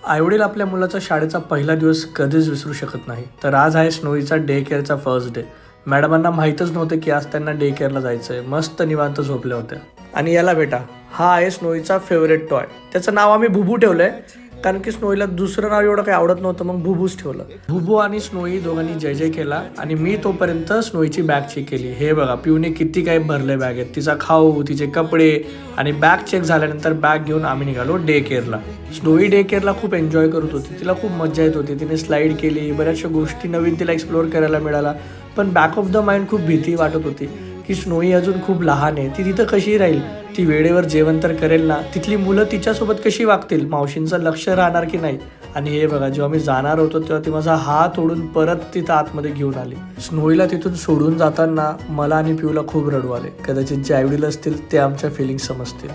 आईवडील आपल्या मुलाचा शाळेचा पहिला दिवस कधीच विसरू शकत नाही. तर आज आहे स्नोईचा डे केअरचा फर्स्ट डे. मॅडमांना माहीतच नव्हतं की आज त्यांना डे केअरला जायचं आहे. मस्त निवांत झोपल्या होत्या. आणि याला बेटा, हा आहे स्नोईचा फेवरेट टॉय. त्याचं नाव आम्ही भुबू ठेवलंय, कारण की स्नोईला दुसरं नाव एवढं काही आवडत नव्हतं, मग भुबूच ठेवलं. भुबू आणि स्नोई दोघांनी जय जय केला आणि मी तोपर्यंत स्नोईची बॅग चेक केली. हे बघा, पिऊने किती काही भरले बॅगेत. तिचा खाऊ, तिचे कपडे आणि बॅग चेक झाल्यानंतर बॅग घेऊन आम्ही निघालो डे केअरला. स्नोई डे केअरला खूप एन्जॉय करत होती. तिला खूप मजा येत होती. तिने स्लाईड केली, बऱ्याचशा गोष्टी नवीन तिला एक्सप्लोअर करायला मिळाला. पण बॅक ऑफ द माइंड खूप भीती वाटत होती की स्नोई अजून खूप लहान आहे. ती तिथं कशी राहील? ती वेळेवर जेवण तर करेल ना? तिथली मुलं तिच्यासोबत कशी वागतील? मावशींचं लक्ष राहणार की नाही? आणि हे बघा, जेव्हा मी जाणार होतो तेव्हा ती माझा हात ओढून परत तिथं आतमध्ये घेऊन आली. स्नोईला तिथून सोडून जाताना मला आणि पिऊला खूप रडू आले. कदाचित जे आईवडील असतील ते आमच्या फिलिंग समजतील.